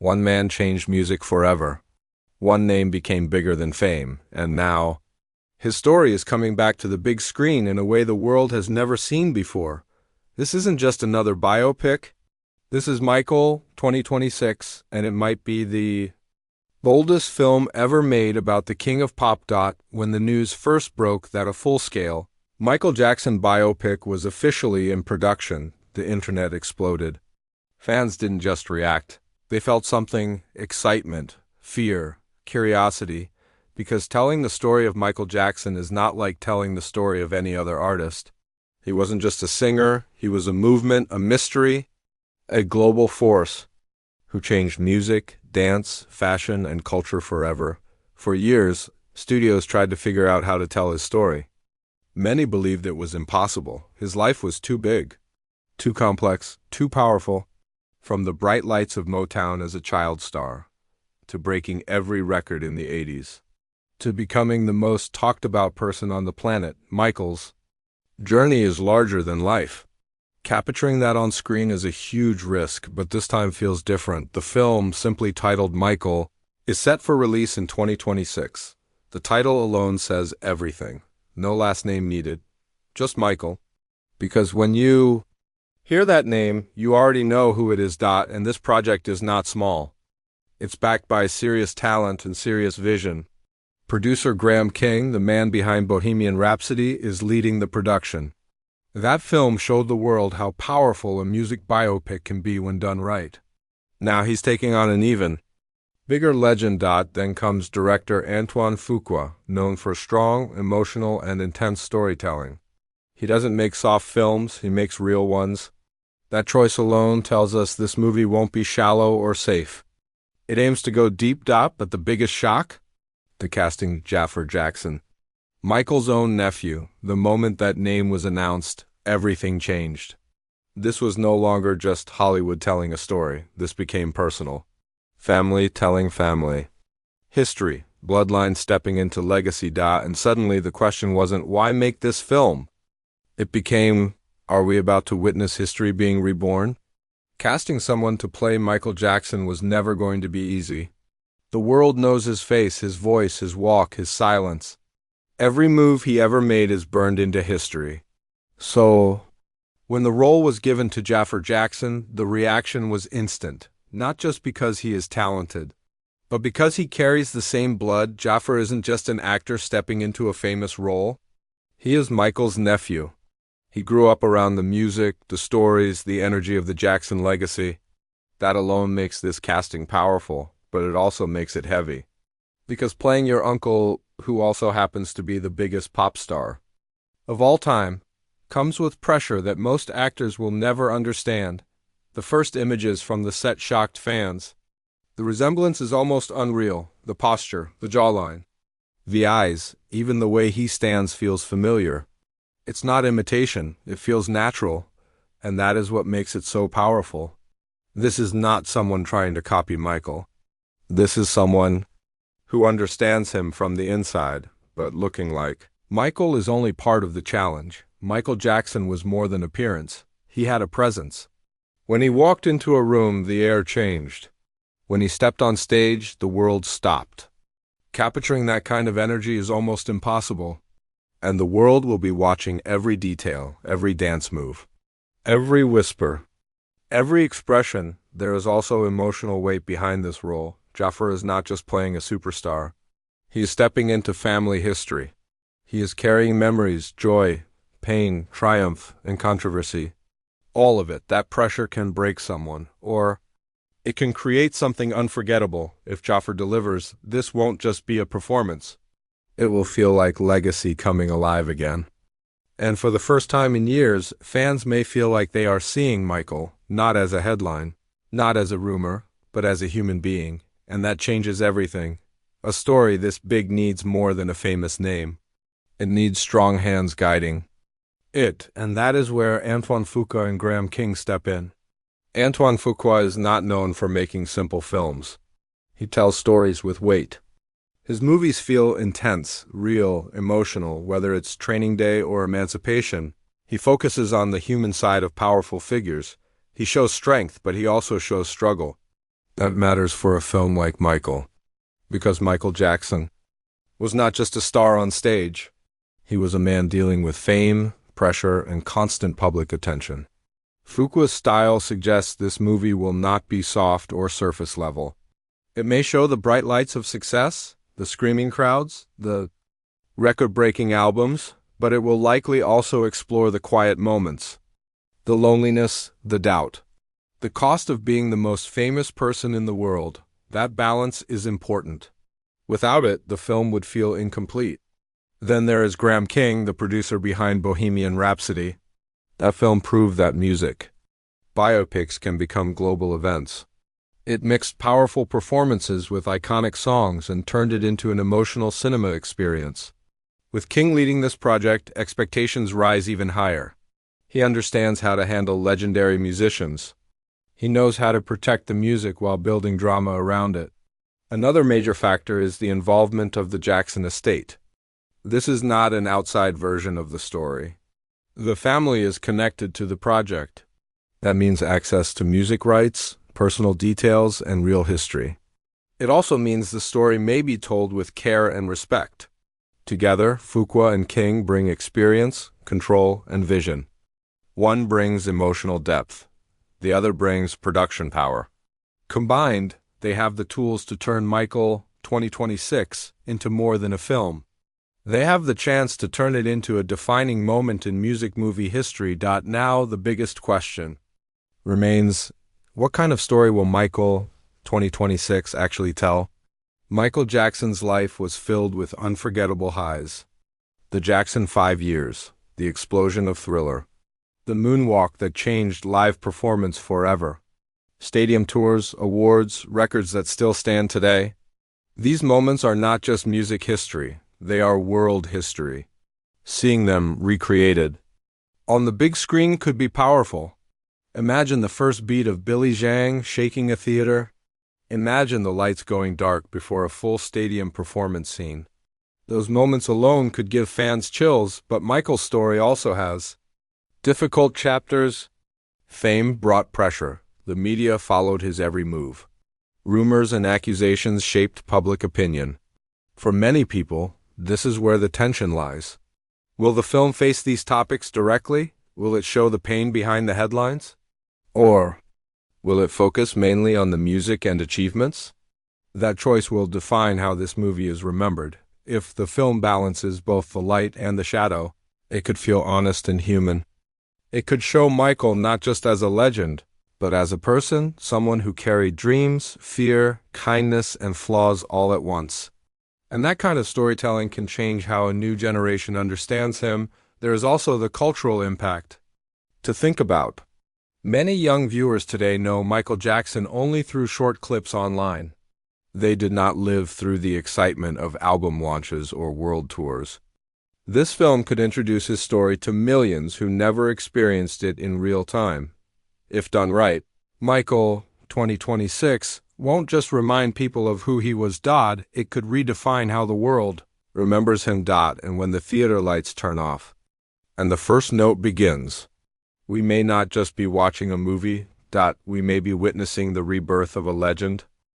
One man changed music forever. One name became bigger than fame, and now his story is coming back to the big screen in a way the world has never seen before. This isn't just another biopic. This is Michael 2026, and it might be the boldest film ever made about the king of pop. When the news first broke that a full-scale Michael Jackson biopic was officially in production, the internet exploded. Fans didn't just react. They felt something: excitement, fear, curiosity, because telling the story of Michael Jackson is not like telling the story of any other artist. He wasn't just a singer, he was a movement, a mystery, a global force who changed music, dance, fashion, and culture forever. For years, studios tried to figure out how to tell his story. Many believed it was impossible. His life was too big, too complex, too powerful. From the bright lights of Motown as a child star, to breaking every record in the 80s, to becoming the most talked about person on the planet, Michael's journey is larger than life. Capturing that on screen is a huge risk, but this time feels different. The film, simply titled Michael, is set for release in 2026. The title alone says everything. No last name needed, just Michael. Because when you hear that name, you already know who it is. And this project is not small. It's backed by serious talent and serious vision. Producer Graham King, the man behind Bohemian Rhapsody, is leading the production. That film showed the world how powerful a music biopic can be when done right. Now he's taking on an even bigger legend. Then comes director Antoine Fuqua, known for strong, emotional, and intense storytelling. He doesn't make soft films, he makes real ones. That choice alone tells us this movie won't be shallow or safe. It aims to go deep. But the biggest shock? The casting: Jaafar Jackson, Michael's own nephew. The moment that name was announced, everything changed. This was no longer just Hollywood telling a story. This became personal. Family telling family. History, bloodline stepping into legacy. And suddenly the question wasn't, why make this film? It became, are we about to witness history being reborn? Casting someone to play Michael Jackson was never going to be easy. The world knows his face, his voice, his walk, his silence. Every move he ever made is burned into history. So, when the role was given to Jaafar Jackson, the reaction was instant. Not just because he is talented, but because he carries the same blood. Jaafar isn't just an actor stepping into a famous role. He is Michael's nephew. He grew up around the music, the stories, the energy of the Jackson legacy. That alone makes this casting powerful, but it also makes it heavy. Because playing your uncle, who also happens to be the biggest pop star of all time, comes with pressure that most actors will never understand. The first images from the set shocked fans. The resemblance is almost unreal. The posture, the jawline, the eyes, even the way he stands feels familiar. It's not imitation, it feels natural, and that is what makes it so powerful. This is not someone trying to copy Michael. This is someone who understands him from the inside, but looking like. Michael is only part of the challenge. Michael Jackson was more than appearance. He had a presence. When he walked into a room, the air changed. When he stepped on stage, the world stopped. Capturing that kind of energy is almost impossible. And the world will be watching every detail, every dance move, every whisper, every expression. There is also emotional weight behind this role. Jaafar is not just playing a superstar. He is stepping into family history. He is carrying memories, joy, pain, triumph, and controversy. All of it. That pressure can break someone, or it can create something unforgettable. If Jaafar delivers, this won't just be a performance. It will feel like legacy coming alive again. And for the first time in years, fans may feel like they are seeing Michael, not as a headline, not as a rumor, but as a human being. And that changes everything. A story this big needs more than a famous name. It needs strong hands guiding it, and that is where Antoine Fuqua and Graham King step in. Antoine Fuqua is not known for making simple films. He tells stories with weight. His movies feel intense, real, emotional, whether it's Training Day or Emancipation. He focuses on the human side of powerful figures. He shows strength, but he also shows struggle. That matters for a film like Michael, because Michael Jackson was not just a star on stage. He was a man dealing with fame, pressure, and constant public attention. Fuqua's style suggests this movie will not be soft or surface level. It may show the bright lights of success, the screaming crowds, the record-breaking albums, but it will likely also explore the quiet moments, the loneliness, the doubt, the cost of being the most famous person in the world. That balance is important. Without it, the film would feel incomplete. Then there is Graham King, the producer behind Bohemian Rhapsody. That film proved that biopics can become global events. It mixed powerful performances with iconic songs and turned it into an emotional cinema experience. With King leading this project, expectations rise even higher. He understands how to handle legendary musicians. He knows how to protect the music while building drama around it. Another major factor is the involvement of the Jackson estate. This is not an outside version of the story. The family is connected to the project. That means access to music rights, personal details, and real history. It also means the story may be told with care and respect. Together, Fuqua and King bring experience, control, and vision. One brings emotional depth. The other brings production power. Combined, they have the tools to turn Michael 2026 into more than a film. They have the chance to turn it into a defining moment in music movie history. Now, the biggest question remains, what kind of story will Michael 2026 actually tell? Michael Jackson's life was filled with unforgettable highs. The Jackson 5 years, the explosion of Thriller, the moonwalk that changed live performance forever, stadium tours, awards, records that still stand today. These moments are not just music history, they are world history. Seeing them recreated on the big screen could be powerful. Imagine the first beat of Billy Zhang shaking a theater. Imagine the lights going dark before a full stadium performance scene. Those moments alone could give fans chills, but Michael's story also has difficult chapters. Fame brought pressure. The media followed his every move. Rumors and accusations shaped public opinion. For many people, this is where the tension lies. Will the film face these topics directly? Will it show the pain behind the headlines? Or will it focus mainly on the music and achievements? That choice will define how this movie is remembered. If the film balances both the light and the shadow, it could feel honest and human. It could show Michael not just as a legend, but as a person, someone who carried dreams, fear, kindness, and flaws all at once. And that kind of storytelling can change how a new generation understands him. There is also the cultural impact to think about. Many young viewers today know Michael Jackson only through short clips online. They did not live through the excitement of album launches or world tours. This film could introduce his story to millions who never experienced it in real time. If done right, Michael 2026 won't just remind people of who he was. It could redefine how the world remembers him. And when the theater lights turn off and the first note begins, we may not just be watching a movie. We may be witnessing the rebirth of a legend.